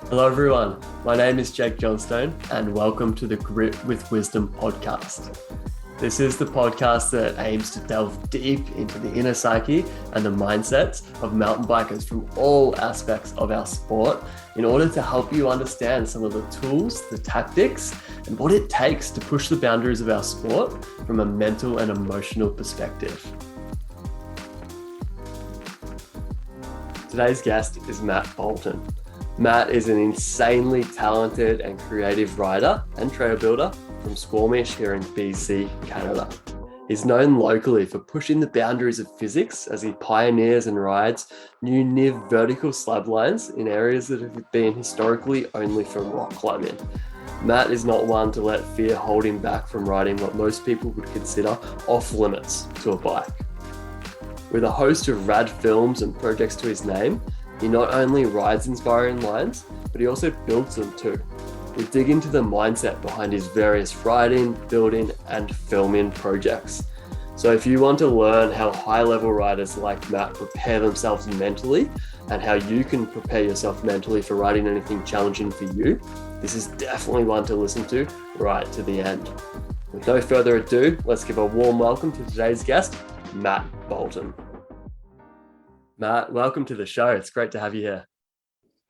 Hello, everyone. My name is Jake Johnstone, and welcome to the Grit with Wisdom podcast. This is the podcast that aims to delve deep into the inner psyche and the mindsets of mountain bikers from all aspects of our sport in order to help you understand some of the tools, the tactics, and what it takes to push the boundaries of our sport from a mental and emotional perspective. Today's guest is Matt Bolton. Matt is an insanely talented and creative rider and trail builder from Squamish here in BC, Canada. He's known locally for pushing the boundaries of physics as he pioneers and rides new near vertical slab lines in areas that have been historically only for rock climbing. Matt is not one to let fear hold him back from riding what most people would consider off limits to a bike. With a host of rad films and projects to his name, he not only rides inspiring lines, but he also builds them too. We dig into the mindset behind his various riding, building, and filming projects. So if you want to learn how high-level riders like Matt prepare themselves mentally and how you can prepare yourself mentally for riding anything challenging for you, this is definitely one to listen to right to the end. With no further ado, let's give a warm welcome to today's guest, Matt Bolton. Matt, welcome to the show. It's great to have you here.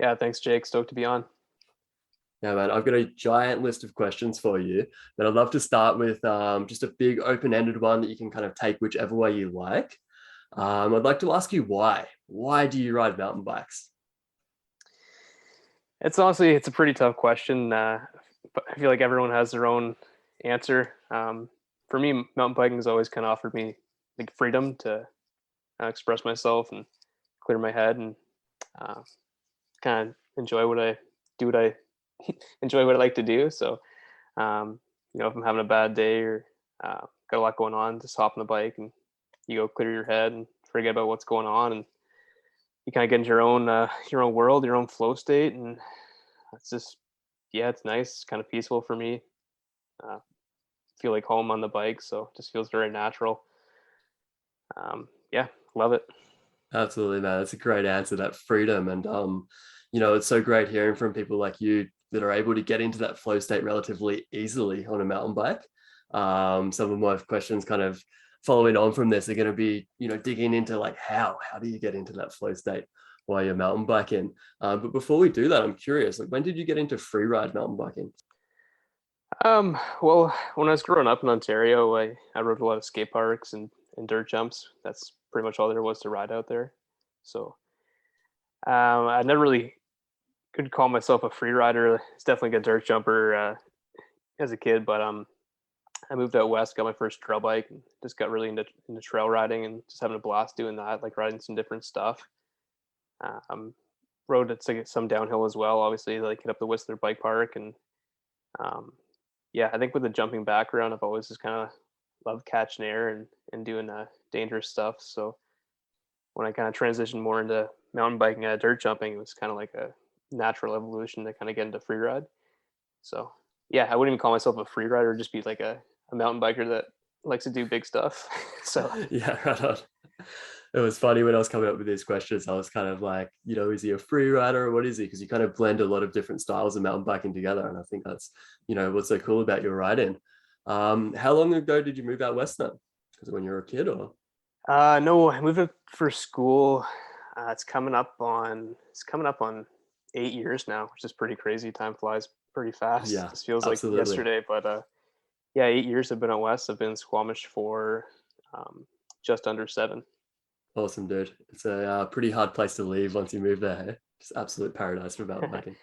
Yeah, thanks, Jake. Stoked to be on. Yeah, man, I've got a giant list of questions for you, but I'd love to start with just a big open-ended one that you can kind of take whichever way you like. I'd like to ask you why. Why do you ride mountain bikes? It's a pretty tough question. But I feel like everyone has their own answer. For me, mountain biking has always kind of offered me like freedom to express myself and clear my head and kind of enjoy what I do, what I enjoy what I like to do. So, if I'm having a bad day or got a lot going on, just hop on the bike and you go clear your head and forget about what's going on, and you kind of get into your own world, your own flow state, and it's just it's nice. It's kind of peaceful for me. Feel like home on the bike, so it just feels very natural. Love it. Absolutely, man. That's a great answer, that freedom. And, it's so great hearing from people like you that are able to get into that flow state relatively easily on a mountain bike. Some of my questions kind of following on from this are going to be, digging into like, how do you get into that flow state while you're mountain biking? But before we do that, I'm curious, like, when did you get into freeride mountain biking? Well, when I was growing up in Ontario, I rode a lot of skate parks and dirt jumps. That's pretty much all there was to ride out there. So I never really could call myself a free rider. It's definitely a dirt jumper as a kid, but I moved out west, got my first trail bike, and just got really into trail riding and just having a blast doing that, like riding some different stuff. Rode some downhill as well, obviously, like hit up the Whistler Bike Park. And I think with the jumping background, I've always just kind of loved catching air and doing dangerous stuff. So when I kind of transitioned more into mountain biking and dirt jumping, it was kind of like a natural evolution to kind of get into free ride. So I wouldn't even call myself a free rider, just be like a mountain biker that likes to do big stuff. So Yeah, right on. It was funny when I was coming up with these questions. I was kind of like, is he a free rider or what is he? Because you kind of blend a lot of different styles of mountain biking together. And I think that's, what's so cool about your riding. How long ago did you move out west then? Was it when you were a kid or? No, I moved up for school. It's coming up on 8 years now, which is pretty crazy. Time flies pretty fast. Yeah, It just feels absolutely. like yesterday. But 8 years I've been out west. I've been in Squamish for just under 7. Awesome, dude. It's a pretty hard place to leave once you move there. Hey? Just absolute paradise for mountain biking.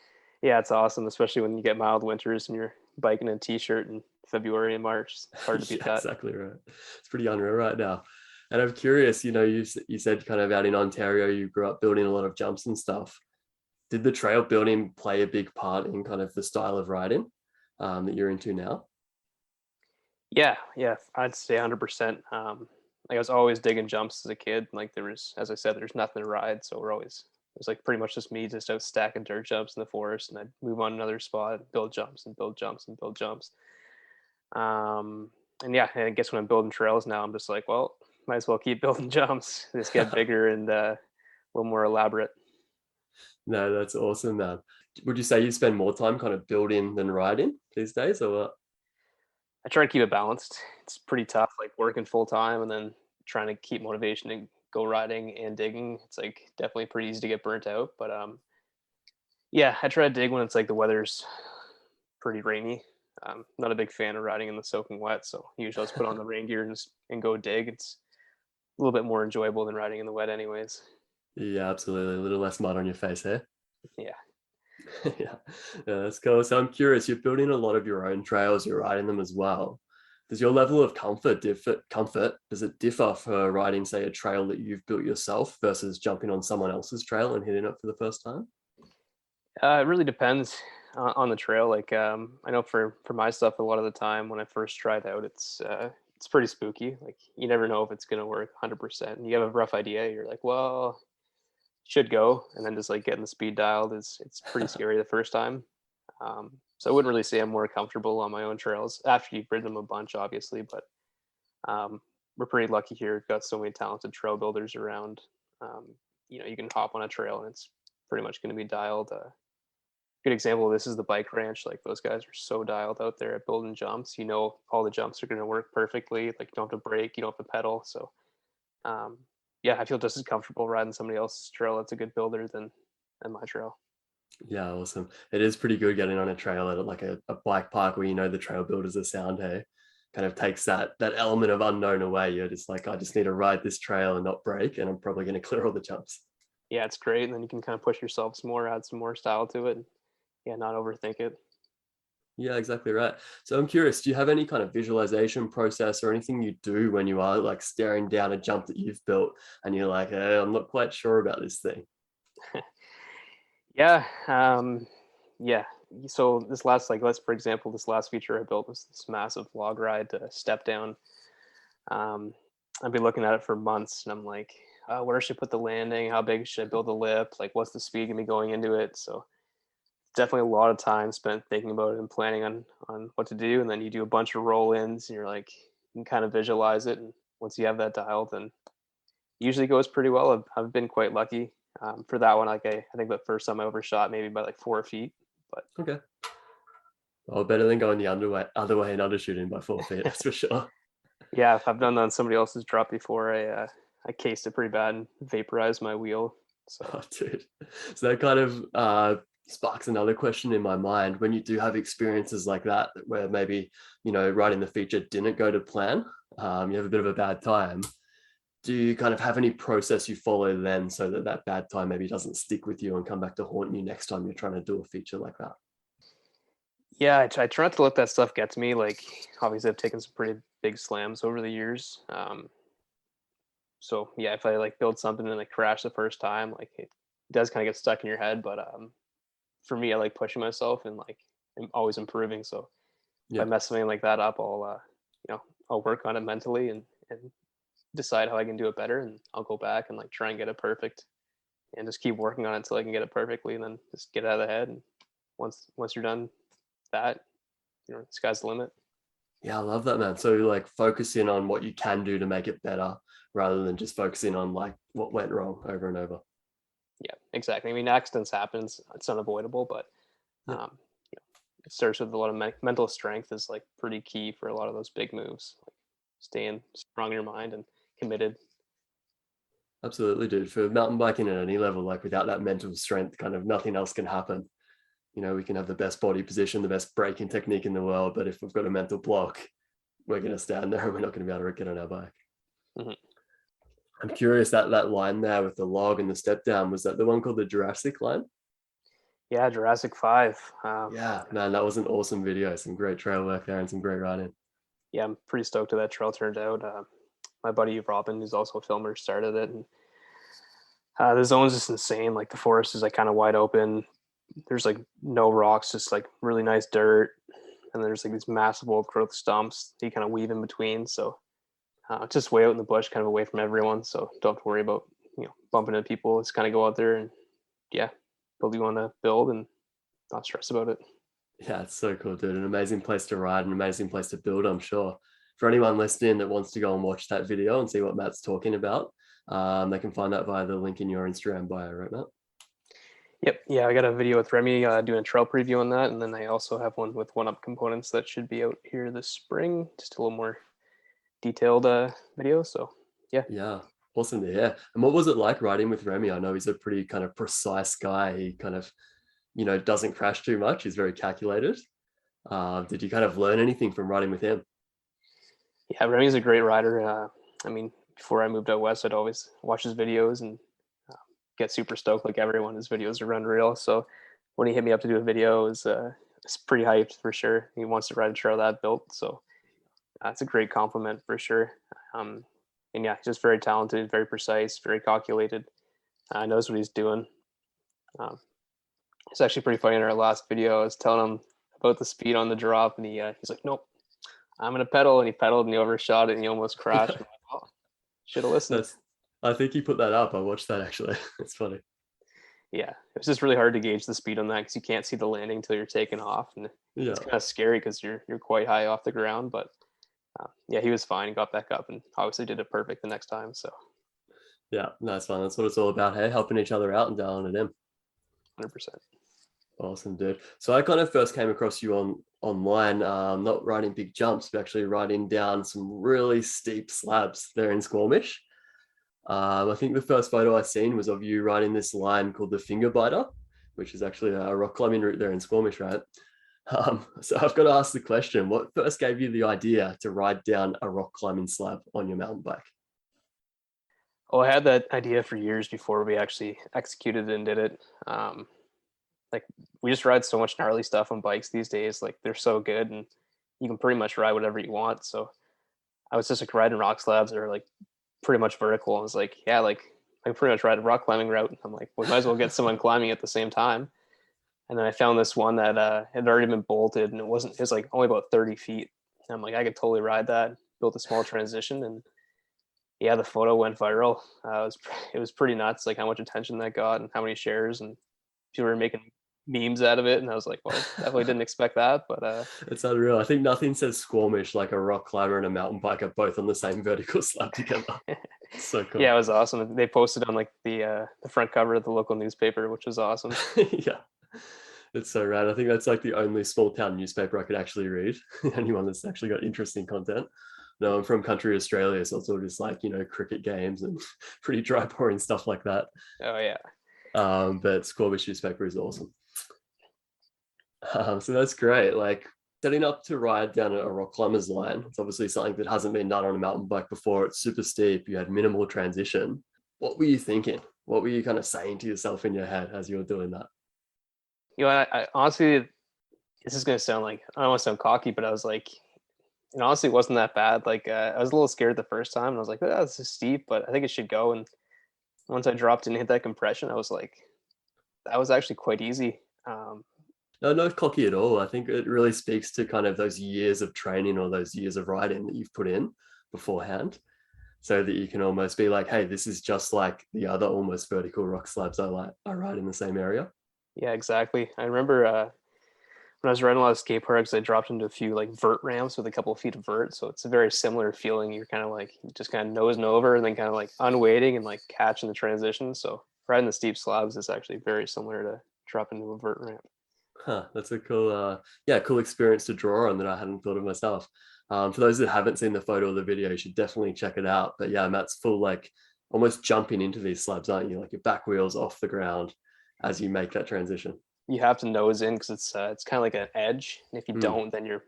Yeah, it's awesome, especially when you get mild winters and you're biking in a t-shirt in February and March. It's hard to beat that. Exactly right. It's pretty unreal right now. And I'm curious, you said kind of out in Ontario, you grew up building a lot of jumps and stuff. Did the trail building play a big part in kind of the style of riding that you're into now? Yeah, I'd say 100%. Like I was always digging jumps as a kid. Like as I said, there's nothing to ride, so it was like pretty much just me just out stacking dirt jumps in the forest, and I'd move on another spot, build jumps and build jumps and build jumps. And I guess when I'm building trails now, I'm just like, well, might as well keep building jumps. Just get bigger and a little more elaborate. No, that's awesome, man. Would you say you spend more time kind of building than riding these days, or what? I try to keep it balanced. It's pretty tough, like working full time and then trying to keep motivation to go riding and digging. It's like definitely pretty easy to get burnt out. But yeah, I try to dig when it's like the weather's pretty rainy. Not a big fan of riding in the soaking wet, so usually I'll just put on the rain gear and go dig. It's a little bit more enjoyable than riding in the wet, anyways. Yeah, absolutely. A little less mud on your face, eh? Yeah. Yeah. Yeah, that's cool. So I'm curious, you're building a lot of your own trails, you're riding them as well. Does your level of does it differ for riding, say, a trail that you've built yourself versus jumping on someone else's trail and hitting it for the first time? It really depends on the trail. Like I know for my stuff, a lot of the time when I first try it out, it's pretty spooky. Like you never know if it's gonna work 100%. And you have a rough idea. You're like, well, should go, and then just like getting the speed dialed is it's pretty scary the first time. So I wouldn't really say I'm more comfortable on my own trails after you've ridden them a bunch, obviously. But we're pretty lucky here. We've got so many talented trail builders around. Um, you can hop on a trail and it's pretty much going to be dialed. Good example of this is the bike ranch. Like those guys are so dialed out there at building jumps. All the jumps are going to work perfectly. Like you don't have to brake, you don't have to pedal. So um, yeah, I feel just as comfortable riding somebody else's trail that's a good builder than my trail. Yeah, awesome. It is pretty good getting on a trail at like a bike park where you know the trail builders are sound, hey? Kind of takes that element of unknown away. You're just like, I just need to ride this trail and not break, and I'm probably going to clear all the jumps. Yeah, it's great. And then you can kind of push yourself some more, add some more style to it. And yeah, not overthink it. Yeah, exactly right. So I'm curious, do you have any kind of visualization process or anything you do when you are like staring down a jump that you've built and you're like, I'm not quite sure about this thing? Yeah. Yeah. So this last, like, let's, for example, this last feature I built was this massive log ride to step down. I've been looking at it for months and I'm like, where should I put the landing? How big should I build the lip? Like, what's the speed gonna be going into it? So definitely a lot of time spent thinking about it and planning on what to do. And then you do a bunch of roll-ins and you're like, you can kind of visualize it. And once you have that dialed, then usually goes pretty well. I've been quite lucky for that one. Like I think the first time I overshot maybe by like 4 feet, but Okay. Well, better than going the other way and undershooting by 4 feet, that's for sure. yeah, I've done that on somebody else's drop before. I cased it pretty bad and vaporized my wheel. So Oh, dude. So that kind of sparks another question in my mind. When you do have experiences like that, where maybe, writing the feature didn't go to plan, you have a bit of a bad time. Do you kind of have any process you follow then so that that bad time maybe doesn't stick with you and come back to haunt you next time you're trying to do a feature like that? yeah, I try not to let that stuff get to me. Like obviously I've taken some pretty big slams over the years. So yeah, if I like build something and I crash the first time, like it does kind of get stuck in your head. But for me, I like pushing myself and like I'm always improving. So if I Yeah, mess something like that up, I'll work on it mentally and decide how I can do it better, and I'll go back and like try and get it perfect, and just keep working on it until I can get it perfectly, and then just get it out of the head. And once you're done that, the sky's the limit. yeah, I love that, man. So like focusing on what you can do to make it better rather than just focusing on like what went wrong over and over. Yeah, exactly. I mean, accidents happens; it's unavoidable, but Yeah. um, it starts with a lot of mental strength is like pretty key for a lot of those big moves. Like staying strong in your mind and committed. Absolutely, dude. For mountain biking at any level, like without that mental strength, kind of nothing else can happen. We can have the best body position, the best braking technique in the world, but if we've got a mental block, we're going to stand there and we're not going to be able to get on our bike. Mm-hmm. I'm curious, that line there with the log and the step down, was that the one called the Jurassic line? Yeah, Jurassic 5. Yeah, man, that was an awesome video. Some great trail work there and some great riding. Yeah, I'm pretty stoked how that trail turned out. My buddy Robin, who's also a filmer, started it, and the zone's just insane. Like the forest is like kind of wide open. There's like no rocks, just like really nice dirt, and there's like these massive old growth stumps that you kind of weave in between. So just way out in the bush, kind of away from everyone. So don't have to worry about bumping into people. Just kind of go out there and yeah, build what you want to build and not stress about it. Yeah, it's so cool, dude. An amazing place to ride, an amazing place to build, I'm sure. For anyone listening that wants to go and watch that video and see what Matt's talking about, they can find that via the link in your Instagram bio, right, Matt? Yep. Yeah, I got a video with Remy doing a trail preview on that, and then I also have one with one up components that should be out here this spring. Just a little more detailed video. So yeah. Yeah, awesome to hear. And what was it like riding with Remy? I know he's a pretty kind of precise guy. He kind of, doesn't crash too much. He's very calculated. Did you kind of learn anything from riding with him? Yeah, Remy's a great rider. I mean, before I moved out west, I'd always watch his videos and uh, get super stoked like everyone. His videos are unreal. So when he hit me up to do a video, it's pretty hyped for sure. He wants to ride a trail that built. So it's a great compliment for sure. Um, and yeah, just very talented, very precise, very calculated. Knows what he's doing. Um, it's actually pretty funny. In our last video, I was telling him about the speed on the drop, and he's like, "Nope, I'm gonna pedal," and he pedaled and he overshot it and he almost crashed. I'm like, oh, should have listened. That's, I think he put that up. I watched that actually. It's funny. Yeah, it was just really hard to gauge the speed on that because you can't see the landing until you're taking off, and Yeah. it's kind of scary because you're quite high off the ground. But yeah, he was fine. He got back up and obviously did it perfect the next time. So Yeah, that's fun. That's what it's all about. Hey, helping each other out and down at him. 100%. Awesome, dude. So I kind of first came across you online, not riding big jumps, but actually riding down some really steep slabs there in Squamish. I think the first photo I seen was of you riding this line called the Finger Biter, which is actually a rock climbing route there in Squamish, right? So I've got to ask the question: what first gave you the idea to ride down a rock climbing slab on your mountain bike? Oh, I had that idea for years before we actually executed it and did it. Like we just ride so much gnarly stuff on bikes these days. Like they're so good, and you can pretty much ride whatever you want. So I was just like riding rock slabs that are like pretty much vertical. I was like, yeah, like I can pretty much ride a rock climbing route. I'm like, we might as well get someone climbing at the same time. And then I found this one that had already been bolted, and it was like only about 30 feet. And I'm like, I could totally ride that. Built a small transition, and yeah, the photo went viral. It was pretty nuts, like how much attention that got and how many shares, and people were making memes out of it. And I was like, well, definitely didn't expect that, but It's unreal. I think nothing says Squamish like a rock climber and a mountain biker both on the same vertical slab together. So cool. yeah, it was awesome. They posted on like the front cover of the local newspaper, which was awesome. Yeah, it's so rad. I think that's like the only small town newspaper I could actually read. The only one that's actually got interesting content. No, I'm from country Australia, so it's all just like, cricket games and pretty dry, boring stuff like that. Oh yeah. But Squamish newspaper is awesome. So that's great. Like setting up to ride down a rock climber's line. It's obviously something that hasn't been done on a mountain bike before. It's super steep. You had minimal transition. What were you thinking? What were you kind of saying to yourself in your head as you were doing that? You know, I honestly, this is gonna sound like I don't want to sound cocky, but I was like, it honestly wasn't that bad. Like I was a little scared the first time, and I was like, oh, this is steep, but I think it should go. And once I dropped and hit that compression, I was like, that was actually quite easy. No, not cocky at all. I think it really speaks to kind of those years of training or those years of riding that you've put in beforehand, so that you can almost be like, hey, this is just like the other almost vertical rock slabs I ride in the same area. Yeah, exactly. I remember when I was riding a lot of skate parks, I dropped into a few like vert ramps with a couple of feet of vert. So it's a very similar feeling. You're kind of like just kind of nosing over and then kind of like unweighting and like catching the transition. So riding the steep slabs is actually very similar to dropping into a vert ramp. Huh, that's a cool, cool experience to draw on that I hadn't thought of myself. For those that haven't seen the photo or the video, you should definitely check it out. But yeah, Matt's full like almost jumping into these slabs, aren't you? Like your back wheels off the ground as you make that transition. You have to nose in because it's kind of like an edge. And if you Mm. don't, then your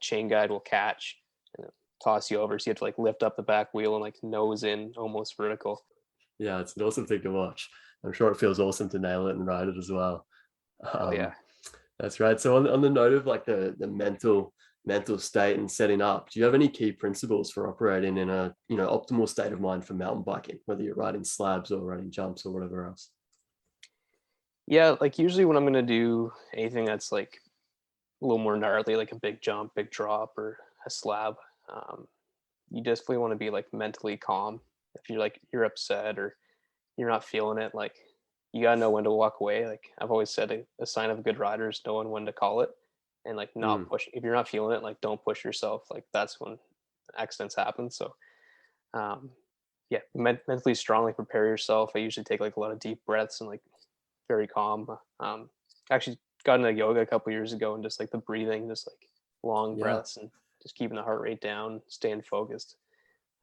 chain guide will catch and toss you over. So you have to like lift up the back wheel and like nose in almost vertical. Yeah, it's an awesome thing to watch. I'm sure it feels awesome to nail it and ride it as well. Oh Um, yeah. that's right. So on the note of like the mental state and setting up, do you have any key principles for operating in a optimal state of mind for mountain biking, whether you're riding slabs or riding jumps or whatever else? Yeah, like usually when I'm gonna do anything that's like a little more gnarly, like a big jump, big drop, or a slab, um, you definitely want to be like mentally calm. If you're like you're upset or you're not feeling it, like you gotta know when to walk away. Like I've always said, a sign of a good rider is knowing when to call it and like not Mm. push. If you're not feeling it, like don't push yourself. Like that's when accidents happen. So um, yeah, mentally strongly prepare yourself. I usually take like a lot of deep breaths and like very calm. Actually got into yoga a couple years ago, and just like the breathing, just like long Yeah. breaths and just keeping the heart rate down, staying focused.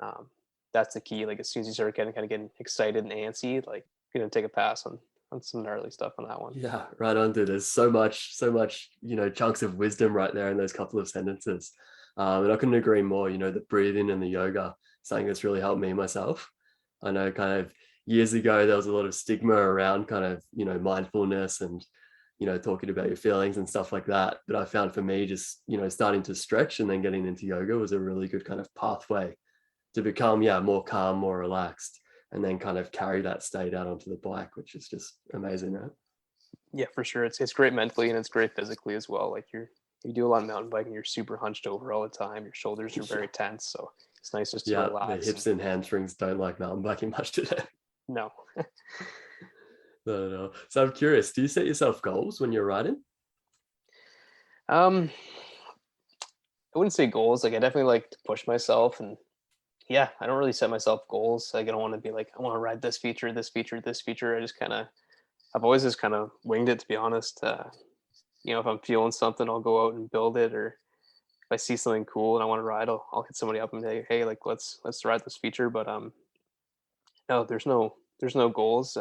Um, that's the key. Like as soon as you start getting excited and antsy, like you're gonna take a pass on some gnarly stuff on that one. Yeah, right on, dude. There's so much, chunks of wisdom right there in those couple of sentences. And I couldn't agree more. The breathing and the yoga, something that's really helped me myself. I know kind of years ago, there was a lot of stigma around kind of, mindfulness and, talking about your feelings and stuff like that. But I found for me, just, starting to stretch and then getting into yoga was a really good kind of pathway to become, yeah, more calm, more relaxed, and then kind of carry that state out onto the bike, which is just amazing, right? Yeah, for sure. It's great mentally and it's great physically as well. Like you do a lot of mountain biking, you're super hunched over all the time. Your shoulders are very tense, so it's nice just to Yeah, the relax. hips and hamstrings don't like mountain biking much today. No. No, no, no. So I'm curious, do you set yourself goals when you're riding? um, I wouldn't say goals. Like I definitely like to push myself, and yeah, I don't really set myself goals. Like I don't want to be like I want to ride this feature, this feature, this feature. I've always just kind of winged it, to be honest. If I'm feeling something, I'll go out and build it, or if I see something cool and I want to ride, I'll hit somebody up and say, hey, like let's ride this feature. But no, there's no goals.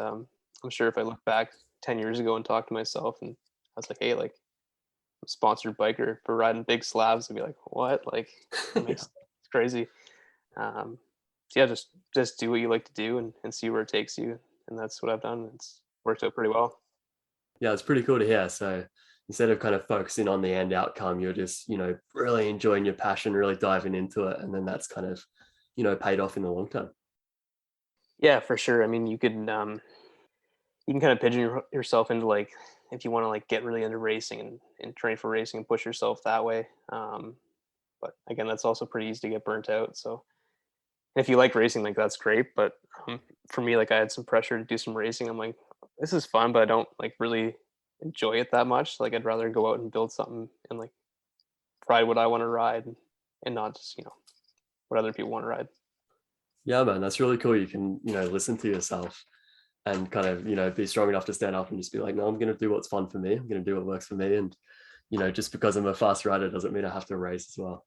I'm sure if I look back 10 years ago and talk to myself and I was like, hey, like I'm a sponsored biker for riding big slabs, I'd be like, what? Like that Yeah. makes it's crazy. Um, so yeah, just do what you like to do and see where it takes you. And that's what I've done. It's worked out pretty well. Yeah, it's pretty cool to hear. So instead of kind of focusing on the end outcome, you're just, really enjoying your passion, really diving into it. And then that's kind of, paid off in the long term. Yeah, for sure. I mean, you can kind of pigeon yourself into like if you want to like get really into racing and train for racing and push yourself that way. But again, that's also pretty easy to get burnt out. So if you like racing, like that's great. But for me, like I had some pressure to do some racing. I'm like, this is fun, but I don't like really enjoy it that much. Like I'd rather go out and build something and like ride what I want to ride and not just what other people want to ride. Yeah, man, that's really cool. You can, listen to yourself and kind of, be strong enough to stand up and just be like, no, I'm going to do what's fun for me. I'm going to do what works for me. And, just because I'm a fast rider doesn't mean I have to race as well.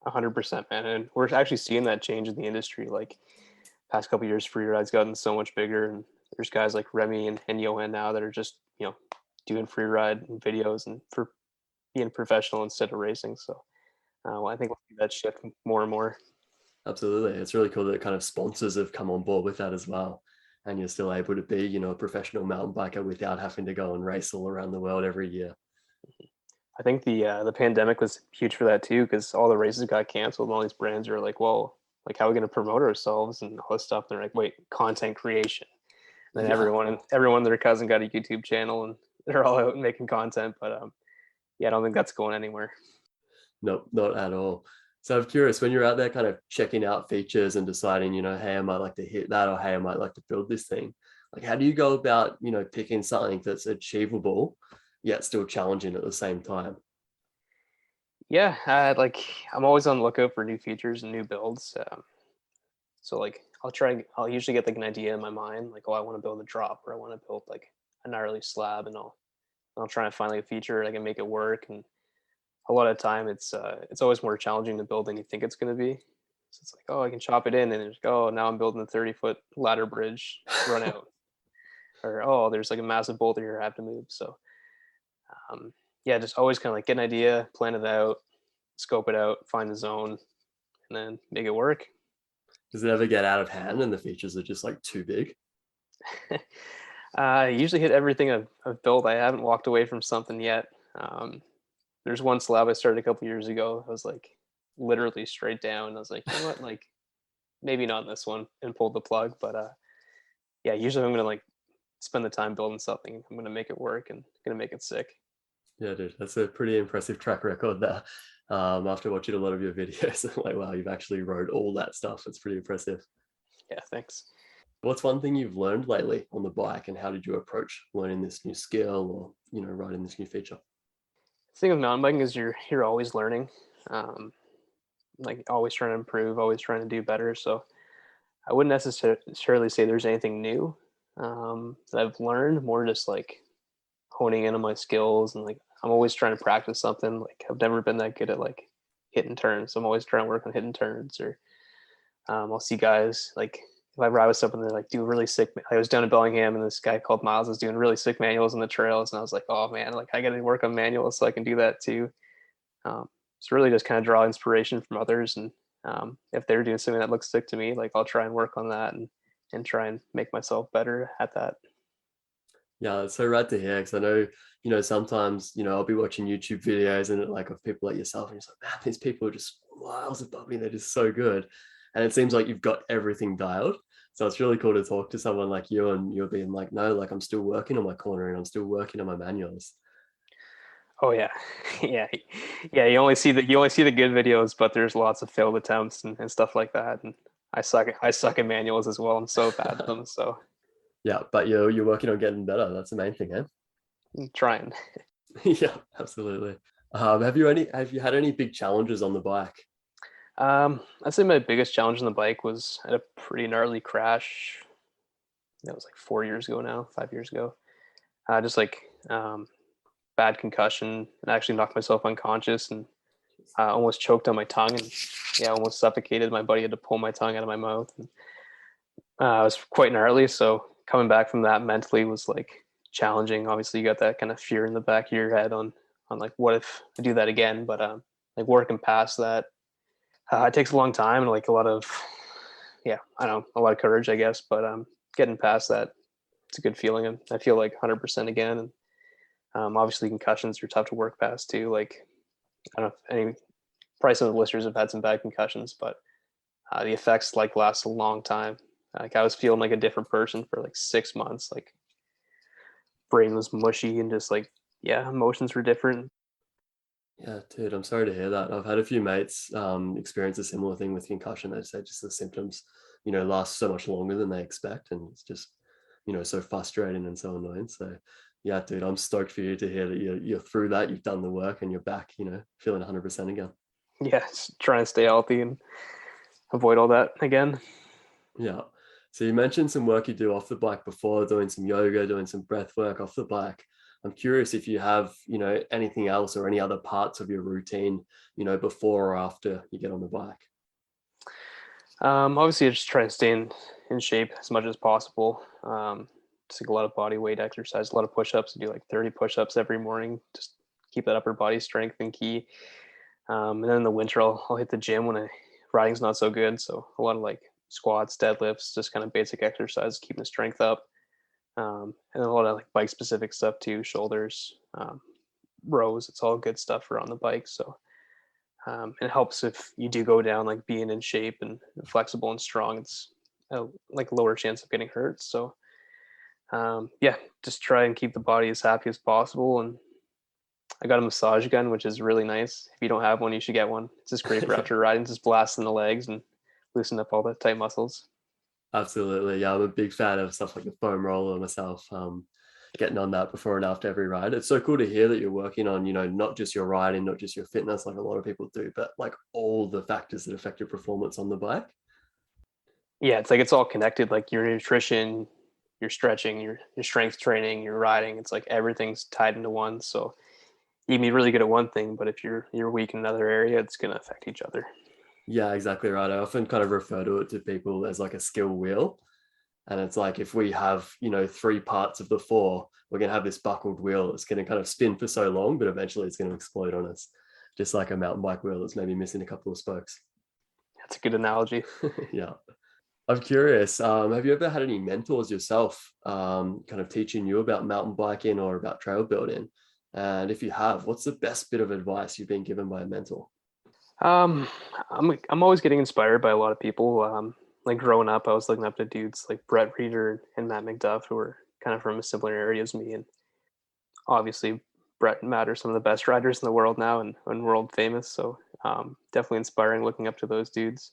100%, man. And we're actually seeing that change in the industry. Like past couple years, free ride's gotten so much bigger, and there's guys like Remy and Johan now that are just doing free ride and videos and for being professional instead of racing. So I think we'll see that shift more and more. Absolutely. It's really cool that kind of sponsors have come on board with that as well. And you're still able to be, a professional mountain biker without having to go and race all around the world every year. I think the pandemic was huge for that too, because all the races got canceled and all these brands are like, well, like how are we going to promote ourselves and all this stuff? And they're like, wait, content creation. And then Yeah. everyone their cousin got a YouTube channel and they're all out making content. But yeah, I don't think that's going anywhere. Nope, not at all. So I'm curious, when you're out there kind of checking out features and deciding, hey, I might like to hit that, or hey, I might like to build this thing. Like, how do you go about, picking something that's achievable, yet still challenging at the same time? Yeah, I'm always on the lookout for new features and new builds. So like I'll usually get like an idea in my mind, like, oh, I want to build a drop or I want to build like a gnarly slab, and I'll try and find like a feature I can make it work. And a lot of time it's always more challenging to build than you think it's going to be. So it's like, oh, I can chop it in, and it's like, oh, now I'm building a 30-foot ladder bridge, run out, or oh, there's like a massive boulder here I have to move. So yeah, just always kind of like get an idea, plan it out, scope it out, find the zone, and then make it work. Does it ever get out of hand and the features are just like too big? I usually hit everything I've built. I haven't walked away from something yet. There's one slab I started a couple years ago. I was like literally straight down. I was like, you know what, like maybe not this one, and pulled the plug. But yeah, usually I'm gonna like spend the time building something. I'm gonna make it work and gonna make it sick. Yeah, dude, that's a pretty impressive track record there. After watching a lot of your videos, I'm like, wow, you've actually wrote all that stuff. It's pretty impressive. Yeah, thanks. What's one thing you've learned lately on the bike, and how did you approach learning this new skill or, writing this new feature? The thing with mountain biking is you're always learning, like always trying to improve, always trying to do better. So I wouldn't necessarily say there's anything new. that I've learned, more just like honing in on my skills, and like I'm always trying to practice something. Like I've never been that good at like hitting turns. So I'm always trying to work on hitting turns, or I'll see guys like if I ride with someone that like do really sick. I was down in Bellingham and this guy called Miles was doing really sick manuals on the trails, and I was like, oh man, like I got to work on manuals so I can do that too. So really just kind of draw inspiration from others, and if they're doing something that looks sick to me, like I'll try and work on that and try and make myself better at that. Yeah, it's so rad to hear because I know, sometimes, I'll be watching YouTube videos and like of people like yourself, and you're like, man, these people are just miles above me. They're just so good. And it seems like you've got everything dialed. So it's really cool to talk to someone like you and you're being like, no, like I'm still working on my cornering, I'm still working on my manuals. Oh yeah, yeah, yeah. You only see the good videos, but there's lots of failed attempts and stuff like that. And I suck at manuals as well. I'm so bad at them. So Yeah, but you're working on getting better. That's the main thing, eh? I'm trying. Yeah, absolutely. Have you had any big challenges on the bike? I'd say my biggest challenge on the bike was at a pretty gnarly crash. That was like 4 years ago now, 5 years ago. Just like bad concussion, and actually knocked myself unconscious, and almost choked on my tongue, and yeah, almost suffocated. My buddy had to pull my tongue out of my mouth. And, it was quite gnarly. So coming back from that mentally was like challenging. Obviously, you got that kind of fear in the back of your head on like, what if I do that again? But like working past that, it takes a long time and like a lot of, yeah, I don't know, a lot of courage, I guess. But getting past that, it's a good feeling, and I feel like 100% again. And obviously, concussions are tough to work past too. Like I don't know if any, probably some of the listeners have had some bad concussions, but the effects like last a long time. Like I was feeling like a different person for like 6 months. Like brain was mushy and just like, yeah, emotions were different. Yeah, dude, I'm sorry to hear that. I've had a few mates experience a similar thing with concussion. They say just the symptoms, last so much longer than they expect, and it's just, so frustrating and so annoying. So, yeah, dude, I'm stoked for you to hear that you're through that. You've done the work, and you're back, feeling 100% again. Yeah, just trying to stay healthy and avoid all that again. Yeah. So you mentioned some work you do off the bike before, doing some yoga, doing some breath work off the bike. I'm curious if you have, anything else or any other parts of your routine, before or after you get on the bike. Obviously, I just try to stay in shape as much as possible. Just like a lot of body weight exercise, a lot of push-ups. I do like 30 push-ups every morning. Just keep that upper body strength and key. And then in the winter, I'll hit the gym when riding's not so good. So a lot of like squats, deadlifts, just kind of basic exercise, keeping the strength up. And a lot of like bike specific stuff too, shoulders, rows. It's all good stuff for on the bike. So it helps if you do go down, like being in shape and flexible and strong. It's like lower chance of getting hurt. So yeah, just try and keep the body as happy as possible. And I got a massage gun, which is really nice. If you don't have one, you should get one. It's just great for after riding, just blasting the legs and loosen up all the tight muscles. Absolutely. Yeah, I'm a big fan of stuff like the foam roller myself. Getting on that before and after every ride. It's so cool to hear that you're working on, not just your riding, not just your fitness, like a lot of people do, but like all the factors that affect your performance on the bike. Yeah, it's like it's all connected. Like your nutrition, your stretching, your strength training, your riding. It's like everything's tied into one. So you can be really good at one thing, but if you're weak in another area, it's gonna affect each other. Yeah, exactly right. I often kind of refer to it to people as like a skill wheel. And it's like if we have, three parts of the four, we're going to have this buckled wheel. It's going to kind of spin for so long, but eventually it's going to explode on us, just like a mountain bike wheel that's maybe missing a couple of spokes. That's a good analogy. Yeah. I'm curious, have you ever had any mentors yourself kind of teaching you about mountain biking or about trail building? And if you have, what's the best bit of advice you've been given by a mentor? Um, I'm always getting inspired by a lot of people. Like growing up, I was looking up to dudes like Brett Reeder and Matt McDuff, who were kind of from a similar area as me. And obviously, Brett and Matt are some of the best riders in the world now and world famous. So definitely inspiring looking up to those dudes.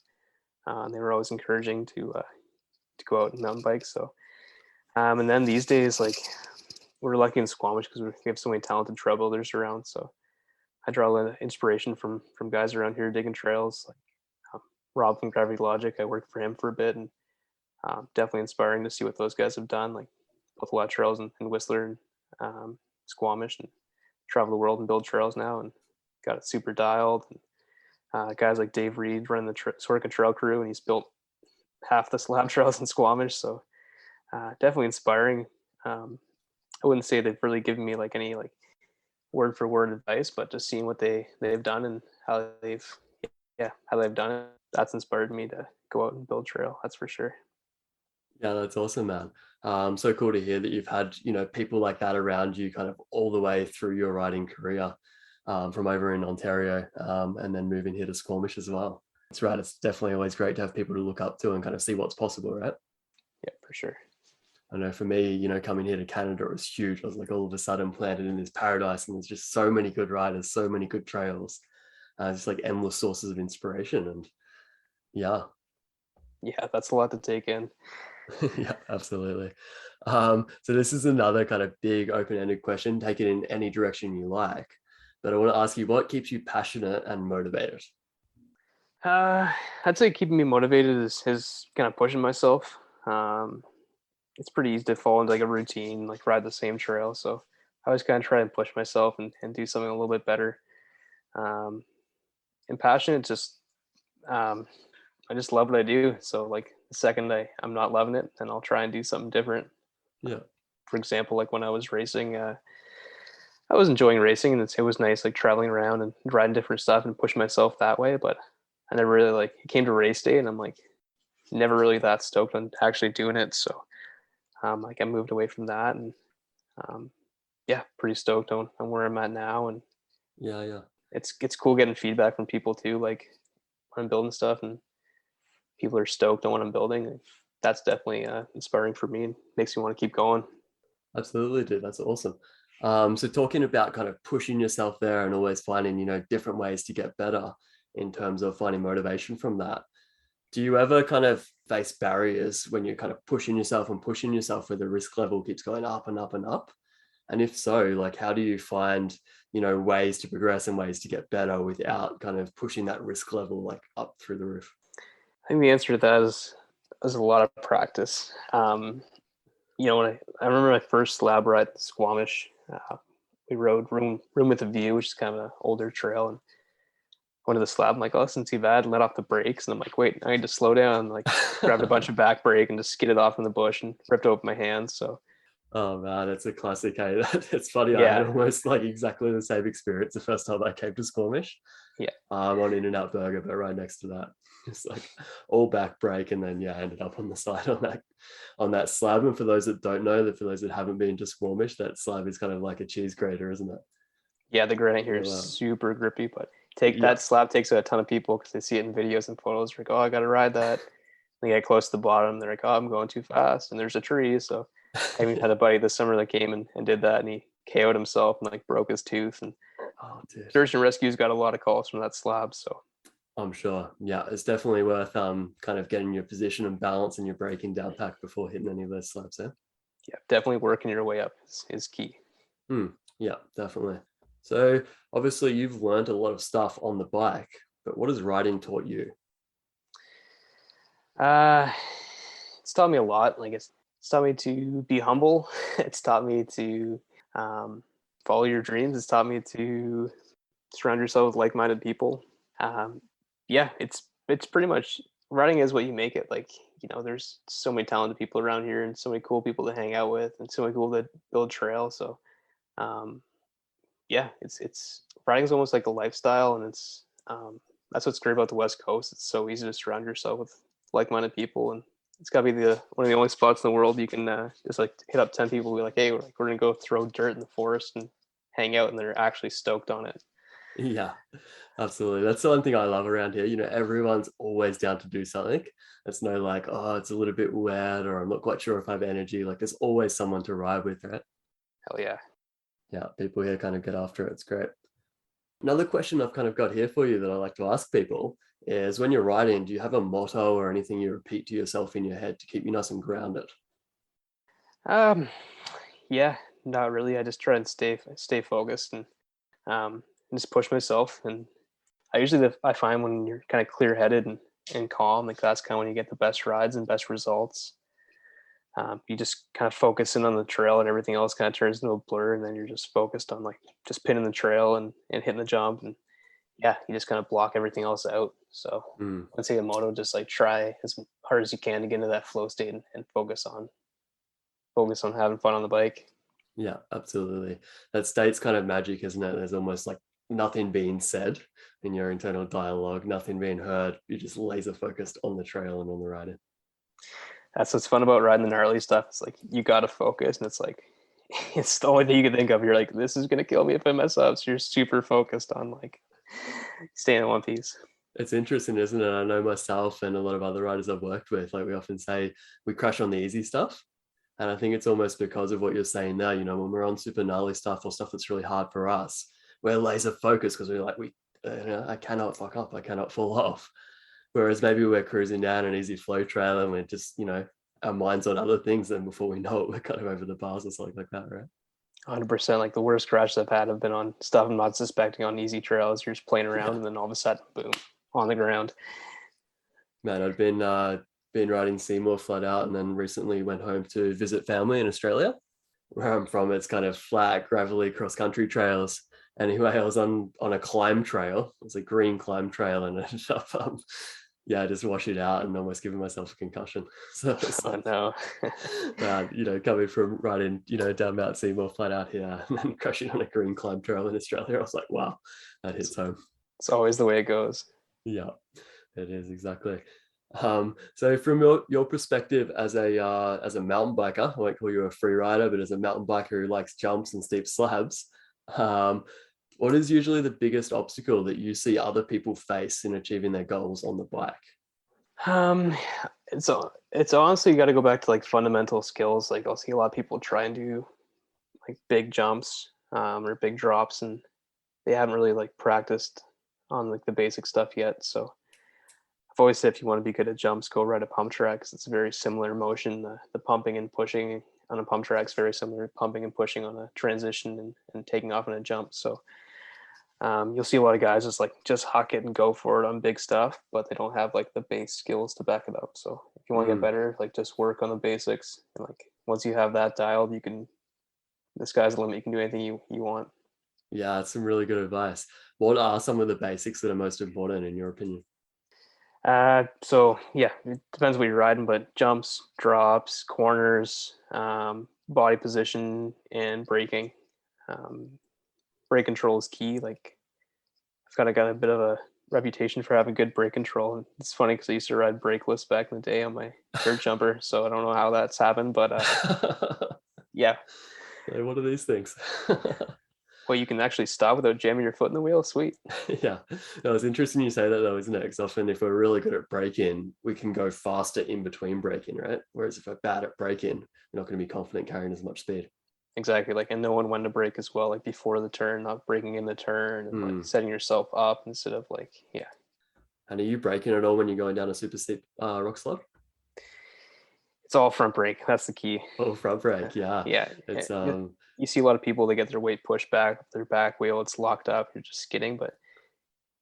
They were always encouraging to go out and mountain bike. So and then these days, like we're lucky in Squamish because we have so many talented trail builders around. So I draw a lot of inspiration from guys around here digging trails. Like Rob from Gravity Logic, I worked for him for a bit, and definitely inspiring to see what those guys have done. Like both a lot of trails in Whistler and Squamish, and travel the world and build trails now, and got it super dialed. And, guys like Dave Reed running the Sorka Trail crew, and he's built half the slab trails in Squamish. So definitely inspiring. I wouldn't say they've really given me like any like word for word advice, but just seeing what they've done and how they've done it, that's inspired me to go out and build trail. That's for sure. Yeah, that's awesome, man. So cool to hear that you've had, people like that around you kind of all the way through your riding career, from over in Ontario, and then moving here to Squamish as well. That's right. It's definitely always great to have people to look up to and kind of see what's possible, right? Yeah, for sure. I know for me, coming here to Canada, it was huge. I was like all of a sudden planted in this paradise, and there's just so many good riders, so many good trails, just like endless sources of inspiration. And yeah. Yeah, that's a lot to take in. Yeah, absolutely. So this is another kind of big open-ended question. Take it in any direction you like. But I want to ask you, what keeps you passionate and motivated? I'd say keeping me motivated is kind of pushing myself. It's pretty easy to fall into like a routine, like ride the same trail. So I always kind of try and push myself and do something a little bit better. And passionate, just I just love what I do. So like the second I'm not loving it, then I'll try and do something different. Yeah. For example, like when I was racing, I was enjoying racing, and it was nice like traveling around and riding different stuff and push myself that way. But I never really like it came to race day, and I'm like never really that stoked on actually doing it. So like I moved away from that, and yeah, pretty stoked on where I'm at now. And Yeah. it's cool getting feedback from people too, like when I'm building stuff and people are stoked on what I'm building. That's definitely inspiring for me and makes me want to keep going. Absolutely, dude. That's awesome. So talking about kind of pushing yourself there and always finding, different ways to get better in terms of finding motivation from that. Do you ever kind of face barriers when you're kind of pushing yourself where the risk level keeps going up and up and up? And if so, like, how do you find, ways to progress and ways to get better without kind of pushing that risk level like up through the roof? I think the answer to that is a lot of practice. When I remember my first slab ride at Squamish, we rode room with a view, which is kind of an older trail, and went to the slab. I'm like, oh, this isn't too bad. Let off the brakes, and I'm like, wait, I need to slow down. Like, grabbed a bunch of back brake and just skidded off in the bush and ripped open my hands. So, Oh man, it's a classic. Hey, it's funny. I had yeah, almost like exactly the same experience the first time I came to Squamish. yeah, On In-N-Out Burger, but right next to that, it's like all back brake, and then I ended up on the side on that slab. And for those that don't know, that for those that haven't been to Squamish, that slab is kind of like a cheese grater, isn't it? yeah. The granite here is So, super grippy, but yeah, that slab takes a ton of people because they see it in videos and photos. They're like, oh, I got to ride that. They get close to the bottom. They're like, oh, I'm going too fast, and there's a tree. So I even had a buddy this summer that came and did that, and he KO'd himself and like broke his tooth. And oh, dude. search and rescues got a lot of calls from that slab. So I'm sure. Yeah, it's definitely worth kind of getting your position and balance and your braking down pack before hitting any of those slabs. yeah, definitely working your way up is key. Yeah, definitely. So obviously you've learned a lot of stuff on the bike, but what has riding taught you? It's taught me a lot. Like it's taught me to be humble. It's taught me to follow your dreams. It's taught me to surround yourself with like-minded people. Um, yeah, it's pretty much running is what you make it. Like there's so many talented people around here and so many cool people to hang out with and so many people that build trail. So um, yeah, it's riding is almost like a lifestyle, and it's that's what's great about the West Coast. It's so easy to surround yourself with like-minded people, and it's got to be one of the only spots in the world you can just like hit up 10 people and be like, hey, we're gonna go throw dirt in the forest and hang out, and they're actually stoked on it. Yeah, absolutely. That's the one thing I love around here. Everyone's always down to do something. It's no like, oh, it's a little bit wet, or I'm not quite sure if I have energy. Like there's always someone to ride with, right? Hell yeah. Yeah, people here kind of get after it. It's great. Another question I've kind of got here for you that I like to ask people is, when you're riding, do you have a motto or anything you repeat to yourself in your head to keep you nice and grounded? Um, yeah, not really. I just try and stay focused and just push myself. And I find when you're kind of clear headed and calm, like that's kind of when you get the best rides and best results. You just kind of focus in on the trail, and everything else kind of turns into a blur, and then you're just focused on like just pinning the trail and hitting the jump, and yeah, you just kind of block everything else out. So I'd say a moto, just like try as hard as you can to get into that flow state and focus on having fun on the bike. Yeah, absolutely. That state's kind of magic, isn't it? There's almost like nothing being said in your internal dialogue, nothing being heard. You're just laser focused on the trail and on the riding. That's what's fun about riding the gnarly stuff. It's like you got to focus, and it's like it's the only thing you can think of. You're like, this is gonna kill me if I mess up. So you're super focused on like staying in one piece. It's interesting, isn't it? I know myself and a lot of other riders I've worked with, like we often say we crash on the easy stuff. And I think it's almost because of what you're saying there, when we're on super gnarly stuff or stuff that's really hard for us, we're laser focused because we're like, I cannot fuck up. I cannot fall off. Whereas maybe we're cruising down an easy flow trail and we're just, our mind's on other things. And before we know it, we're kind of over the bars or something like that, right? 100%. Like the worst crashes I've had have been on stuff I'm not suspecting on easy trails. You're just playing around, and then all of a sudden, boom, on the ground. Man, I'd been riding Seymour flat out, and then recently went home to visit family in Australia. Where I'm from, it's kind of flat, gravelly cross-country trails. Anyway, I was on a climb trail. It was a green climb trail, and I ended up, just wash it out and almost giving myself a concussion. So it's like, no. Coming from riding, down Mount Seymour flat out here and then crashing on a green climb trail in Australia, I was like, wow, that hits home. It's always the way it goes. Yeah, it is exactly. So from your perspective as a mountain biker, I won't call you a free rider, but as a mountain biker who likes jumps and steep slabs, what is usually the biggest obstacle that you see other people face in achieving their goals on the bike? It's honestly, you got to go back to like fundamental skills. Like I'll see a lot of people try and do like big jumps or big drops, and they haven't really like practiced on like the basic stuff yet. So I've always said if you want to be good at jumps, go ride a pump track, because it's a very similar motion. The pumping and pushing on a pump track is very similar to pumping and pushing on a transition and taking off on a jump. So you'll see a lot of guys just huck it and go for it on big stuff, but they don't have like the base skills to back it up. So if you want to get better, like just work on the basics. And like once you have that dialed, the sky's the limit. You can do anything you want. Yeah, that's some really good advice. What are some of the basics that are most important in your opinion? So yeah, it depends what you're riding, but jumps, drops, corners, body position, and braking. Brake control is key. Like I've got a bit of a reputation for having good brake control. And it's funny because I used to ride brakeless back in the day on my dirt jumper, so I don't know how that's happened, but yeah. So what are these things? Well, you can actually stop without jamming your foot in the wheel. Sweet. Yeah, no, it's interesting you say that though, isn't it? Because often if we're really good at braking, we can go faster in between braking, right? Whereas if we're bad at braking, we're not going to be confident carrying as much speed. Exactly. Like, and knowing when to brake as well, like before the turn, not braking in the turn, and like setting yourself up instead of like, yeah. And are you braking at all when you're going down a super steep rock slope? It's all front brake. That's the key. Oh, front brake, yeah. Yeah. It's you see a lot of people, they get their weight pushed back, their back wheel, it's locked up, you're just skidding. But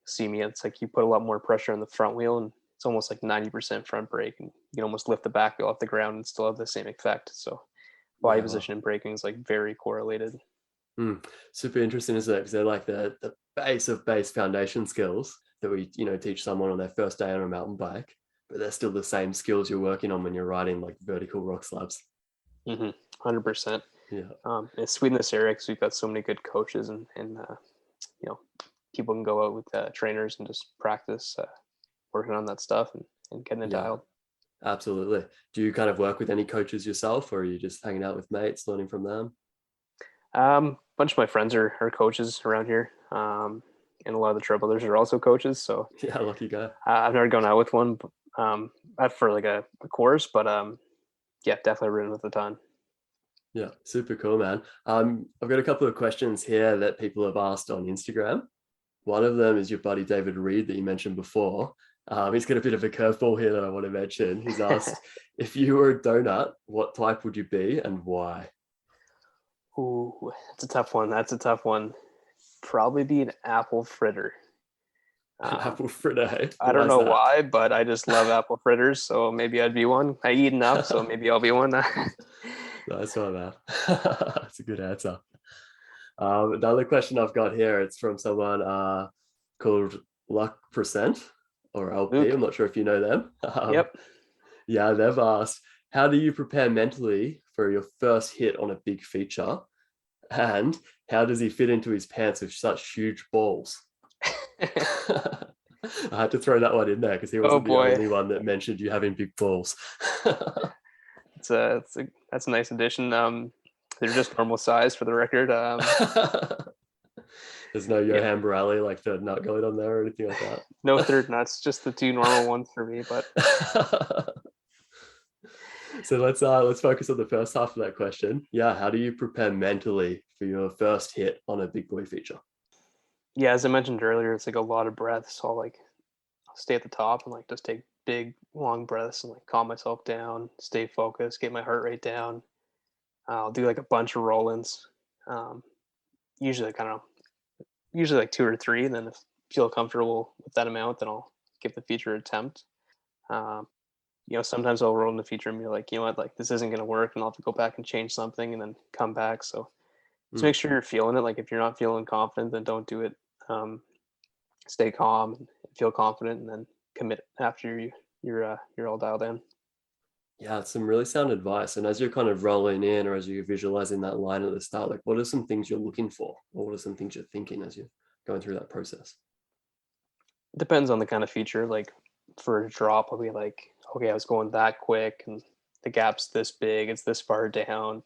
see me, it's like you put a lot more pressure on the front wheel, and it's almost like 90% front brake, and you can almost lift the back wheel off the ground and still have the same effect. So body position and braking is like very correlated. Super interesting, isn't it? Because they're like the base of base foundation skills that we teach someone on their first day on a mountain bike, but they're still the same skills you're working on when you're riding like vertical rock slabs. 100%. Yeah. It's sweet in this area because we've got so many good coaches, and people can go out with trainers and just practice working on that stuff and getting it dialed. Absolutely. Do you kind of work with any coaches yourself, or are you just hanging out with mates, learning from them? A bunch of my friends are coaches around here, and a lot of the trail brothers are also coaches. So yeah, lucky guy. I've never gone out with one for like a course, but yeah, definitely ridden with a ton. Yeah, super cool, man. I've got a couple of questions here that people have asked on Instagram. One of them is your buddy David Reed that you mentioned before. He's got a bit of a curveball here that I want to mention. He's asked, if you were a donut, what type would you be and why? Ooh, that's a tough one. Probably be an apple fritter. An Um, apple fritter, hey? I Why don't is know that? why, but I just love apple fritters, so maybe I'd be one. I eat enough, so maybe I'll be one. That's not bad. That's a good answer. Another question I've got here, it's from someone called Luck Percent or LP. I'm Luke. not sure if you know them. Yep. Yeah, they've asked, how do you prepare mentally for your first hit on a big feature? And how does he fit into his pants with such huge balls? I had to throw that one in there because he Oh wasn't the boy, only one that mentioned you having big balls. that's a nice addition. They're just normal size for the record. There's no Yeah, Johan Borelli like third nut going on there or anything like no third nuts, just the two normal ones for me. But that. So let's focus on the first half of that question. Yeah, how do you prepare mentally for your first hit on a big boy feature? yeah, as I mentioned earlier, it's like a lot of breaths. So I'll stay at the top and like just take big long breaths and like calm myself down, stay focused, get my heart rate down. I'll do like a bunch of roll-ins. Um, usually like, I don't know, usually like two or three. And then if I feel comfortable with that amount, then I'll give the feature an attempt. Um, sometimes I'll roll in the feature and be like, you know what, like this isn't going to work, and I'll have to go back and change something and then come back. So just Mm. make sure you're feeling it. Like if you're not feeling confident, then don't do it. Stay calm and feel confident, and then commit after you're all dialed in. Yeah, it's some really sound advice. And as you're kind of rolling in or as you're visualizing that line at the start, like what are some things you're looking for? Or what are some things you're thinking as you're going through that process? It depends on the kind of feature. Like for a drop, I'll be like, okay, I was going that quick, and the gap's this big, it's this far down,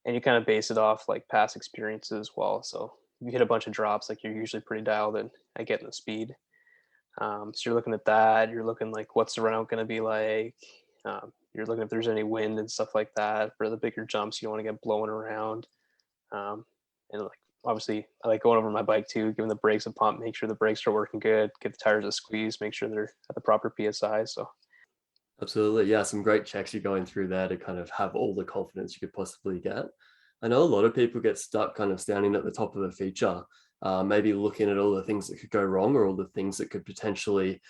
and you kind of base it off like past experiences as well. So if you hit a bunch of drops, like you're usually pretty dialed in at getting the speed. So you're looking at that. You're looking like what's the run out going to be like. You're looking if there's any wind and stuff like that. For the bigger jumps, you don't want to get blowing around. And like obviously, I like going over my bike too, giving the brakes a pump, make sure the brakes are working good, get the tires a squeeze, make sure they're at the proper psi. So Absolutely. Yeah, some great checks you're going through there to kind of have all the confidence you could possibly get. I know a lot of people get stuck kind of standing at the top of a feature, maybe looking at all the things that could go wrong or all the things that could potentially,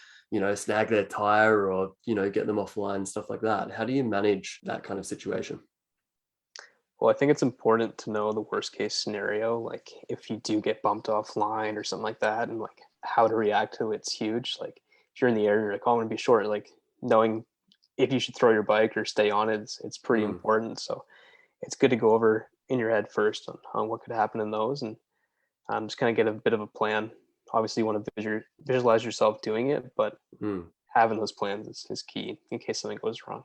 snag their tire or, get them offline, stuff like that. How do you manage that kind of situation? well, I think it's important to know the worst case scenario. Like if you do get bumped offline or something like that, and like how to react to it's huge. Like if you're in the air, you're like, oh, I'm gonna be short. Like knowing if you should throw your bike or stay on it, it's pretty Mm. important. So it's good to go over in your head first on what could happen in those, and just kind of get a bit of a plan. Obviously, you want to visualize yourself doing it, but Mm. having those plans is key in case something goes wrong.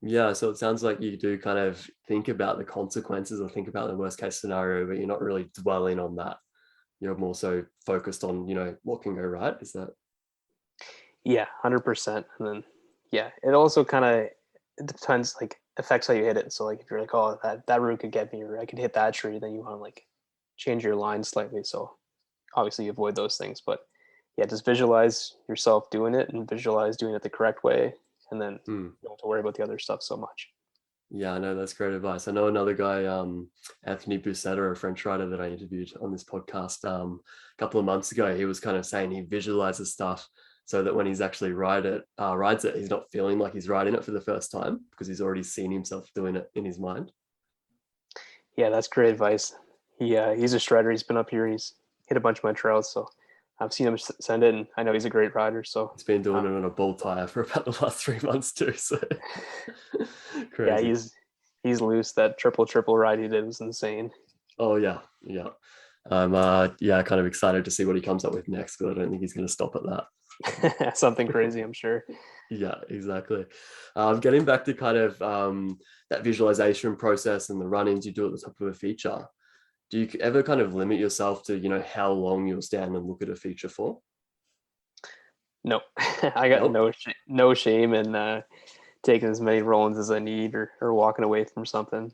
Yeah, so it sounds like you do kind of think about the consequences or think about the worst case scenario, but you're not really dwelling on that. You're more so focused on, what can go right. Is that? Yeah, 100%. And then, yeah, it also kind of depends, like affects how you hit it. So like if you're like, oh, that route could get me, or I could hit that tree, then you want to like change your line slightly. So obviously you avoid those things, but yeah, just visualize yourself doing it and visualize doing it the correct way, and then Mm. you don't have to worry about the other stuff so much. Yeah, I know that's great advice. I know another guy, Anthony Busetta, a French writer that I interviewed on this podcast a couple of months ago. He was kind of saying he visualizes stuff so that when he's actually rides it, he's not feeling like he's riding it for the first time because he's already seen himself doing it in his mind. Yeah, that's great advice. He's a shredder. He's been up here. He's hit a bunch of my trails, so I've seen him send it, and I know he's a great rider. So He's been doing um, it on a bull tire for about the last 3 months too. So yeah, crazy. he's loose. That triple ride he did was insane. Oh yeah, yeah. I'm kind of excited to see what he comes up with next because I don't think he's going to stop at that. Something crazy, I'm sure. Yeah, exactly. Getting back to kind of that visualization process and the run-ins you do at the top of a feature, do you ever kind of limit yourself to, how long you'll stand and look at a feature for? No, I got Nope. no shame in taking as many roll-ins as I need, or walking away from something.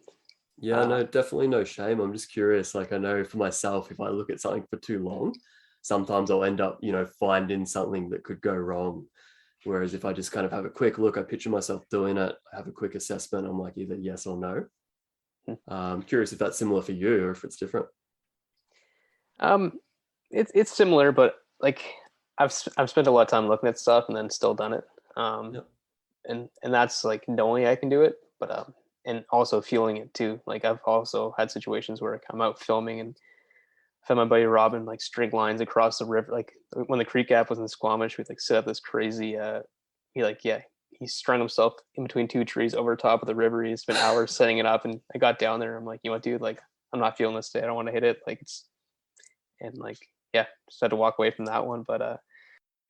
Yeah, Uh, no, definitely no shame. I'm just curious. Like I know for myself, if I look at something for too long, sometimes I'll end up, finding something that could go wrong. Whereas if I just kind of have a quick look, I picture myself doing it, have a quick assessment, I'm like either yes or no. I'm curious if that's similar for you or if it's different. um, it's similar, but like I've spent a lot of time looking at stuff and then still done it. Yep. And that's like knowing I can do it, but and also feeling it too. Like I've also had situations where I'm out filming and I found my buddy Robin like string lines across the river. Like when the creek gap was in Squamish, we'd like set up this crazy he strung himself in between two trees over top of the river. He spent hours setting it up, and I got down there. I'm like, you know what, dude? Like, I'm not feeling this today. I don't want to hit it. Like it's and like yeah, just had to walk away from that one. But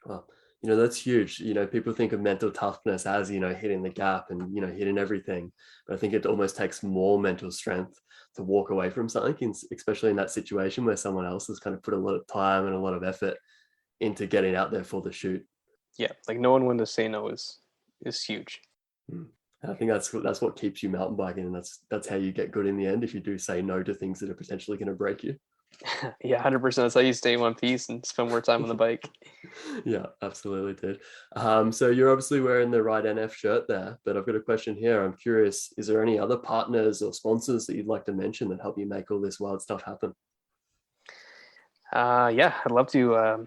Well, that's huge. People think of mental toughness as, hitting the gap and, hitting everything. But I think it almost takes more mental strength to walk away from something, especially in that situation where someone else has kind of put a lot of time and a lot of effort into getting out there for the shoot. yeah, like knowing when to say no is huge. And I think that's what keeps you mountain biking, and that's how you get good in the end, if you do say no to things that are potentially going to break you. Yeah, 100%. That's how you stay in one piece and spend more time on the bike. Yeah, absolutely, dude. So you're obviously wearing the Ride NF shirt there, but I've got a question here. I'm curious, is there any other partners or sponsors that you'd like to mention that help you make all this wild stuff happen? Yeah, I'd love to.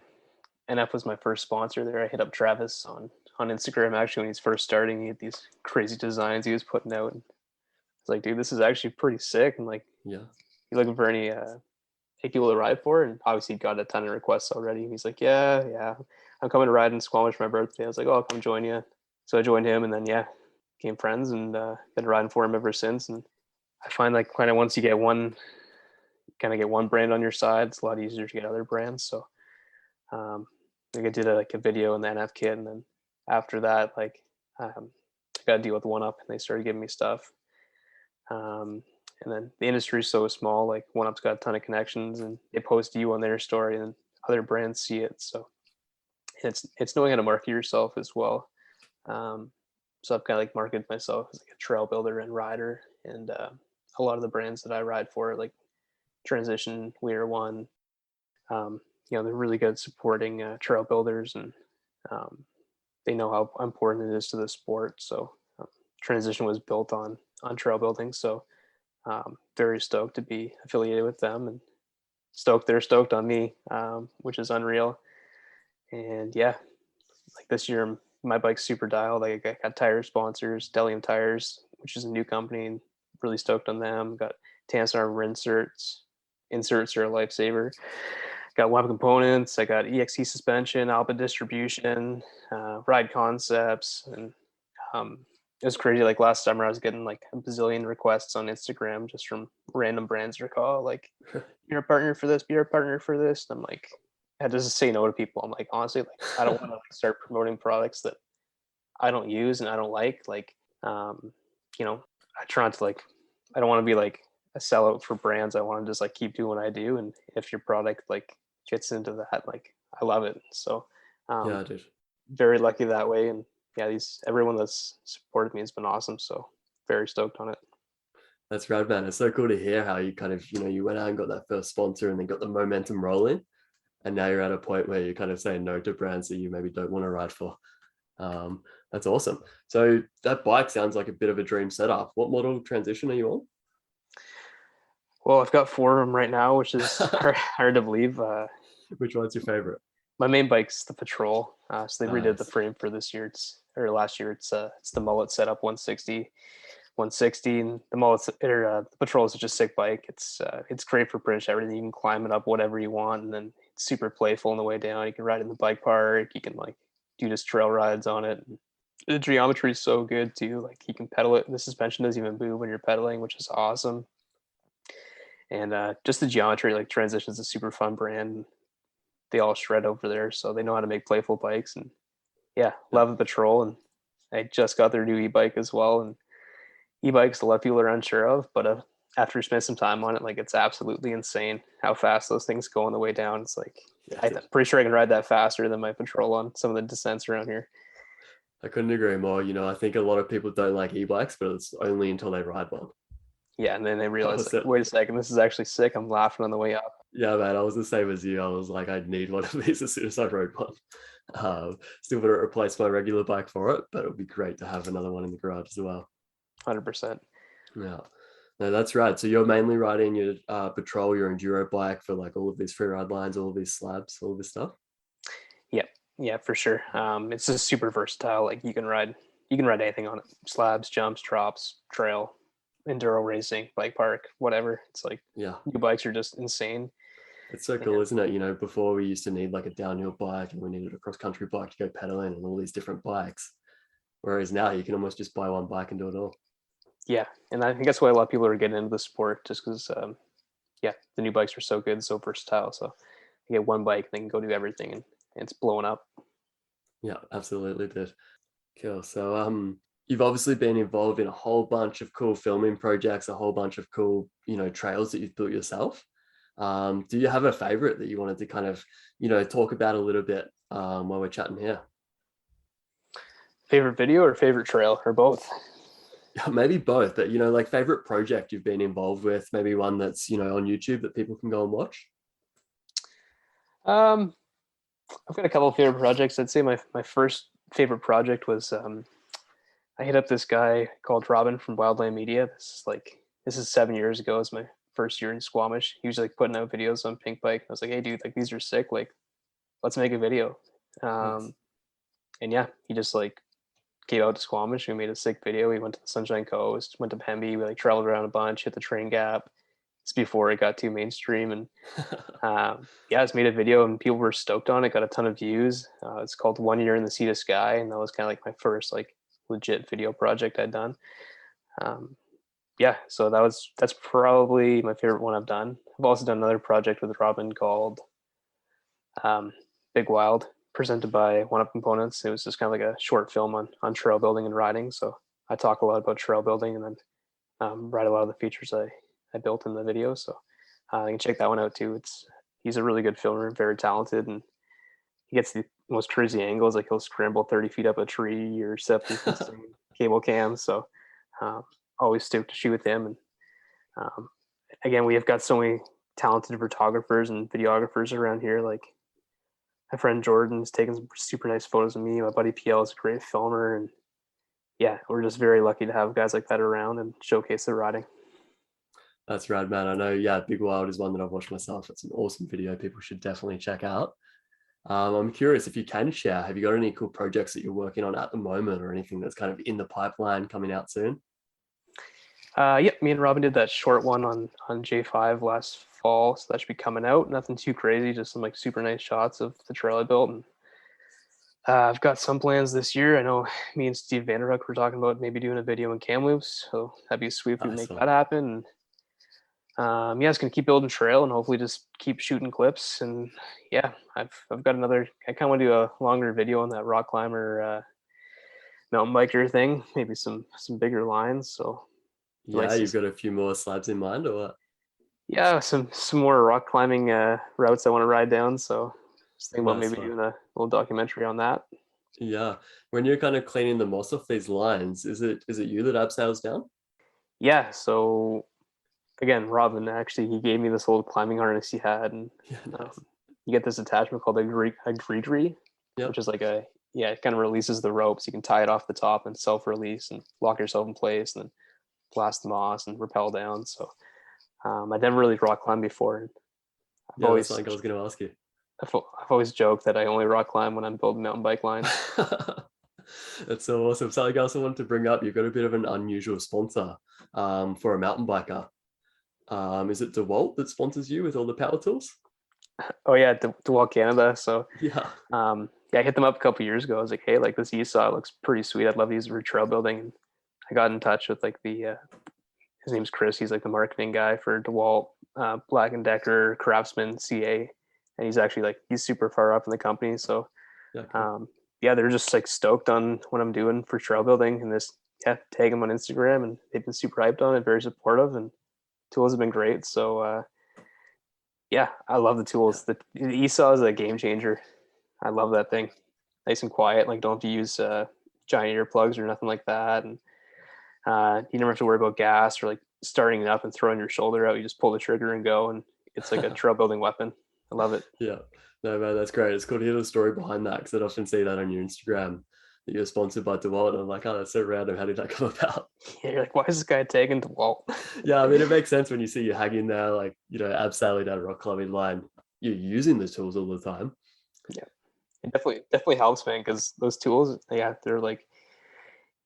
NF was my first sponsor there. I hit up Travis on Instagram actually when he's first starting. He had these crazy designs he was putting out. And I was like, dude, this is actually pretty sick. And like, Yeah. you looking for any people to ride for? And obviously he got a ton of requests already. And he's like, yeah, I'm coming to ride in Squamish for my birthday. I was like, oh, I'll come join you. So I joined him, and then became friends, and been riding for him ever since. And I find like kind of once you get one brand on your side, it's a lot easier to get other brands. So like I did a video in the NF kit, and then after that, like I got to deal with One Up, and they started giving me stuff. And then the industry is so small. Like One Up's got a ton of connections, and they post you on their story, and other brands see it. So it's knowing how to market yourself as well. So I've kind of like marketed myself as like a trail builder and rider, and a lot of the brands that I ride for, like Transition, Weir One, they're really good at supporting trail builders, and they know how important it is to the sport. So Transition was built on trail building, so very stoked to be affiliated with them, and they're stoked on me, which is unreal. And yeah, like this year my bike's super dialed. Like I got tire sponsors, Delium Tires, which is a new company, and really stoked on them. Got Tansar rubber inserts are a lifesaver. Got Web Components. I got EXT suspension, Alpha distribution, Ride Concepts, and it was crazy. Like last summer, I was getting like a bazillion requests on Instagram just from random brands or call like, "You're a partner for this. You're a partner for this." And I'm like, I had to just say no to people. I'm like, honestly, like I don't want to like start promoting products that I don't use and I don't like. Like, I try not to like. I don't want to be like a sellout for brands. I want to just like keep doing what I do, and if your product like fits into that, like I love it. So Yeah, dude. very lucky that way. And yeah, everyone that's supported me has been awesome. So very stoked on it. That's rad, man. It's so cool to hear how you kind of, you went out and got that first sponsor and then got the momentum rolling. And now you're at a point where you're kind of saying no to brands that you maybe don't want to ride for. That's awesome. So that bike sounds like a bit of a dream setup. What model Transition are you on? Well, I've got 4 of them right now, which is hard to believe. Which one's your favorite? My main bike's the Patrol. So they redid the Nice. frame for this year. Last year. It's the mullet setup 160. And the the Patrol is such a sick bike. It's great for pretty much everything. You can climb it up whatever you want, and then it's super playful on the way down. You can ride in the bike park. You can like do just trail rides on it. And the geometry is so good too. Like you can pedal it. The suspension doesn't even move when you're pedaling, which is awesome. And just the geometry, like Transition's a super fun brand. They all shred over there, so they know how to make playful bikes. And yeah, love the Patrol. And I just got their new e-bike as well. And e-bikes, a lot of people are unsure of, but after you spend some time on it, like it's absolutely insane how fast those things go on the way down. It's like I'm pretty sure I can ride that faster than my Patrol on some of the descents around here. I couldn't agree more. I think a lot of people don't like e-bikes, but it's only until they ride one. Yeah, and then they realize, like, wait a second, this is actually sick. I'm laughing on the way up. Yeah, man, I was the same as you. I was like, I need one of these as soon as I rode one. Still going to replace my regular bike for it, but it would be great to have another one in the garage as well. 100%. Yeah, no, that's right. So you're mainly riding your Patrol, your enduro bike for like all of these free ride lines, all of these slabs, all of this stuff. Yeah, Yeah, for sure. It's just super versatile. Like you can ride anything on it. Slabs, jumps, drops, trail, enduro racing, bike park, whatever. It's like Yeah. new bikes are just insane. It's so And cool, isn't it? You know, before we used to need like a downhill bike and we needed a cross country bike to go pedaling and all these different bikes. Whereas now you can almost just buy one bike and do it all. yeah, and I think that's why a lot of people are getting into the sport, just because yeah, the new bikes are so good, so versatile. So you get one bike, they can go do everything, and it's blowing up. Yeah, absolutely did. Cool. So you've obviously been involved in a whole bunch of cool filming projects, a whole bunch of cool, trails that you've built yourself. Do you have a favorite that you wanted to kind of, talk about a little bit while we're chatting here? Favorite video or favorite trail or both? Yeah, maybe both, but like favorite project you've been involved with, maybe one that's, on YouTube that people can go and watch. Um, I've got a couple of favorite projects. I'd say my first favorite project was I hit up this guy called Robin from Wildland Media. This is 7 years ago. It was my first year in Squamish. He was like putting out videos on Pink Bike. I was like, hey dude, like these are sick. Like, let's make a video. Nice. And yeah, he just like came out to Squamish. We made a sick video. We went to the Sunshine Coast, went to Pemby. We like traveled around a bunch, hit the train gap. It's before it got too mainstream, and yeah, I just made a video and people were stoked on it. Got a ton of views. It's called 1 Year in the Sea to Sky, and that was kind of like my first like legit video project I'd done. Um, yeah, so that's probably my favorite one I've done. I've also done another project with Robin called um, Big Wild, presented by One Up Components. It was just kind of like a short film on trail building and riding. So I talk a lot about trail building and then write a lot of the features I built in the video. So you can check that one out too. He's a really good filmer, very talented, and he gets the most crazy angles. Like he'll scramble 30 feet up a tree or set these insane cable cams. So um, always stoked to shoot with him. And um, again, we have got so many talented photographers and videographers around here. Like my friend Jordan's taking some super nice photos of me. My buddy PL is a great filmer, and yeah, we're just very lucky to have guys like that around and showcase their riding. That's rad, man. I know, yeah, Big Wild is one that I've watched myself. It's an awesome video. People should definitely check out. I'm curious if you can share, have you got any cool projects that you're working on at the moment or anything that's kind of in the pipeline coming out soon? Yeah, me and Robin did that short one on J5 last fall, so that should be coming out. Nothing too crazy, just some like super nice shots of the trail I built. And I've got some plans this year. I know me and Steve Vanderhook were talking about maybe doing a video in Kamloops, so that'd be sweet if we Nice make one. that happen. Yeah, it's gonna keep building trail and hopefully just keep shooting clips. And yeah, I've got another. I kind of want to do a longer video on that rock climber mountain biker thing, maybe some bigger lines. So you might Yeah, see you've got a few more slabs in mind or what? yeah, some more rock climbing routes I want to ride down. So just thinking about Nice maybe one. doing a little documentary on that. Yeah. When you're kind of cleaning the moss off these lines, is it you that abseils down? Yeah. So again, Robin actually he gave me this old climbing harness he had, and Yeah, nice. you get this attachment called a greedry, which Yep. is like yeah, it kind of releases the ropes. You can tie it off the top and self-release and lock yourself in place, and then blast the moss and rappel down. So I never really rock climbed before. I've Yeah, that's always something I was going to ask you. I've always joked that I only rock climb when I'm building mountain bike lines. That's so awesome. Something else I wanted to bring up, you've got a bit of an unusual sponsor for a mountain biker. Is it DeWalt that sponsors you with all the power tools? Oh yeah, DeWalt Canada. So Yeah. yeah, I hit them up a couple years ago. I was like, hey, like this ESAW looks pretty sweet. I'd love to use it for trail building. And I got in touch with like the his name's Chris. He's like the marketing guy for DeWalt, Black and Decker, Craftsman, CA, and he's actually like he's super far up in the company. So Yeah, cool. yeah, they're just like stoked on what I'm doing for trail building, and this yeah, tag them on Instagram, and they've been super hyped on it, very supportive, and tools have been great. So yeah, I love the Yeah. tools. The ESAW is a game changer. I love that thing. Nice and quiet. Like don't have to use giant earplugs or nothing like that, and you never have to worry about gas or like starting it up and throwing your shoulder out. You just pull the trigger and go, and it's like a trail building weapon. I love it. Yeah. No, man, that's great. It's cool to hear the story behind that because I'd often see that on your Instagram that you're sponsored by DeWalt. And I'm like, oh, that's so random. How did that come about? Yeah, you're like, why is this guy tagging DeWalt? Yeah, I mean, it makes sense when you see you hanging there, like, abseiling down a rock climbing line. You're using the tools all the time. Yeah. It definitely helps, man, because those tools, yeah, they're like,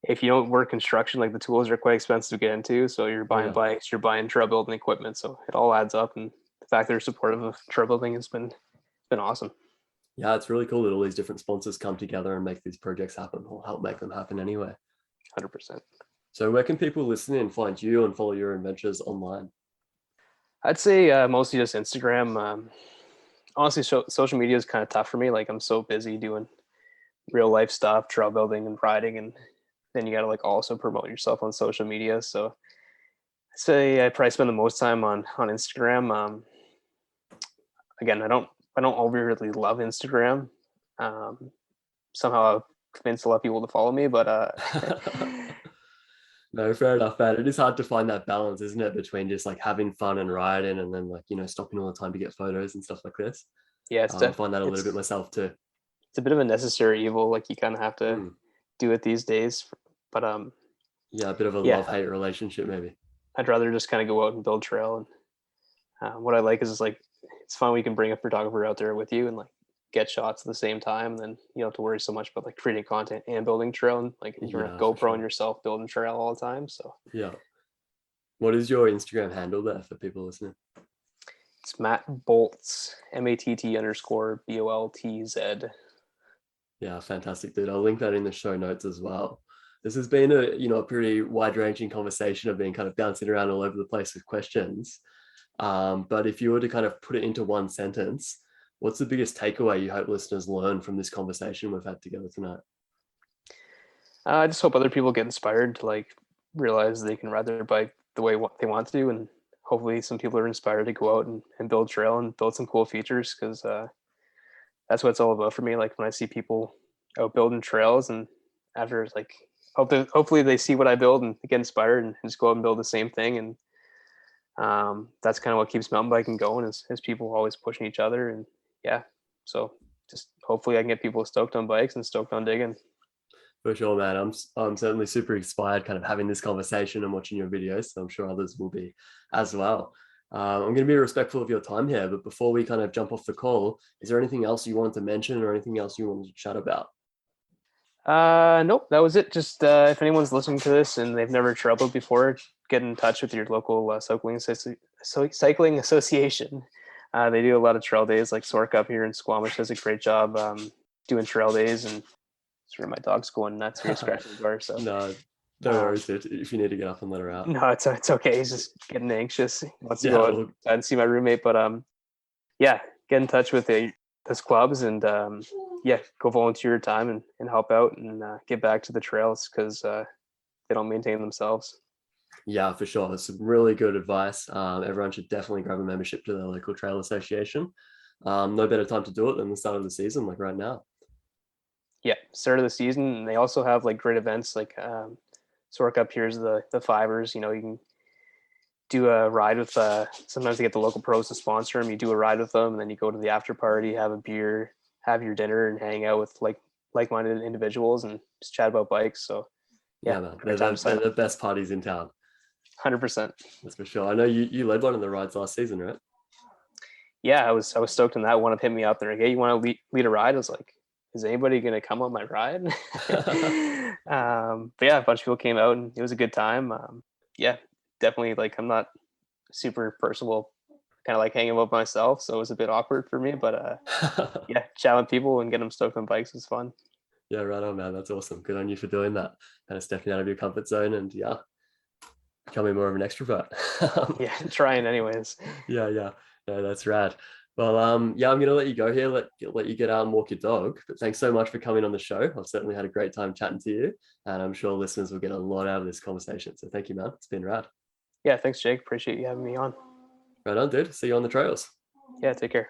if you don't work construction, like the tools are quite expensive to get into. So you're Oh buying yeah. bikes, you're buying trail building equipment. So it all adds up. And the fact they're supportive of trail building has been awesome. Yeah, it's really cool that all these different sponsors come together and make these projects happen, or help make them happen anyway. 100%. So where can people listen in, find you and follow your adventures online? I'd say mostly just Instagram. Honestly, social media is kind of tough for me. Like I'm so busy doing real life stuff, trail building and riding, and then you got to like also promote yourself on social media. So I'd say I probably spend the most time on Instagram. Again, I don't overly love Instagram. Um, Somehow I've convinced a lot of people to follow me, but No, fair enough, man. It is hard to find that balance, isn't it, between just like having fun and riding and then like, stopping all the time to get photos and stuff like this. yeah, I find that a little bit myself too. it's a bit of a necessary evil. Like you kind of have to Mm. do it these days. But Yeah, a bit of a yeah, love-hate relationship maybe. I'd rather just kind of go out and build trail. And what I like is like it's fun. We can bring a photographer out there with you and like get shots at the same time. And then you don't have to worry so much about like creating content and building trail. And like you're Yeah, for GoPro on sure. yourself building trail all the time. So Yeah. What is your Instagram handle there for people listening? it's Matt Bolts, MATT_BOLTZ. Yeah, fantastic, dude. I'll link that in the show notes as well. This has been a pretty wide-ranging conversation of being kind of bouncing around all over the place with questions. But if you were to kind of put it into one sentence, what's the biggest takeaway you hope listeners learn from this conversation we've had together tonight? I just hope other people get inspired to like realize they can ride their bike the way they want to, and hopefully some people are inspired to go out and build trail and build some cool features because that's what it's all about for me. Like when I see people out building trails and after like hopefully they see what I build and get inspired and just go out and build the same thing. And that's kind of what keeps mountain biking going is people always pushing each other. And yeah, so just hopefully I can get people stoked on bikes and stoked on digging. For sure, man. I'm certainly super inspired kind of having this conversation and watching your videos. So I'm sure others will be as well. I'm going to be respectful of your time here, but before we kind of jump off the call, is there anything else you wanted to mention or anything else you wanted to chat about? Nope, that was it. Just if anyone's listening to this and they've never traveled before, get in touch with your local cycling association. They do a lot of trail days, like Sork up here in Squamish does a great job doing trail days. And sort of my dog's going nuts here scratching the door. So No, no worries, dude. If you need to get up and let her out. no, it's okay. He's just getting anxious. He wants to Yeah, go well, outside and see my roommate. But yeah, get in touch with those clubs and yeah, go volunteer your time and help out and get back to the trails because they don't maintain themselves. yeah, for sure. That's some really good advice. Everyone should definitely grab a membership to their local trail association. No better time to do it than the start of the season, like right now. Yeah, start of the season. And they also have like great events like Sork up here's the fivers. You know, you can do a ride with sometimes they get the local pros to sponsor them. You do a ride with them and then you go to the after party, have a beer, have your dinner and hang out with like-minded individuals and just chat about bikes. So yeah, Yeah, man. great time to sign They're up. the best parties in town. 100%. That's for sure. I know you led one of the rides last season, right? Yeah, I was stoked on that. One of hit me up. They're like, hey, you want to lead a ride? I was like, is anybody going to come on my ride? But yeah, a bunch of people came out and it was a good time. Yeah, definitely. Like I'm not super personable, kind of like hanging out myself. So it was a bit awkward for me, but yeah, chatting with people and getting them stoked on bikes was fun. Yeah, right on, man. That's awesome. Good on you for doing that. Kind of stepping out of your comfort zone and yeah, becoming more of an extrovert. Yeah, trying anyways. Yeah. No, that's rad. Well, yeah, I'm gonna let you go here. Let you get out and walk your dog. But thanks so much for coming on the show. I've certainly had a great time chatting to you, and I'm sure listeners will get a lot out of this conversation. So thank you, man. It's been rad. Yeah, thanks, Jake. Appreciate you having me on. Right on, dude. See you on the trails. Yeah, take care.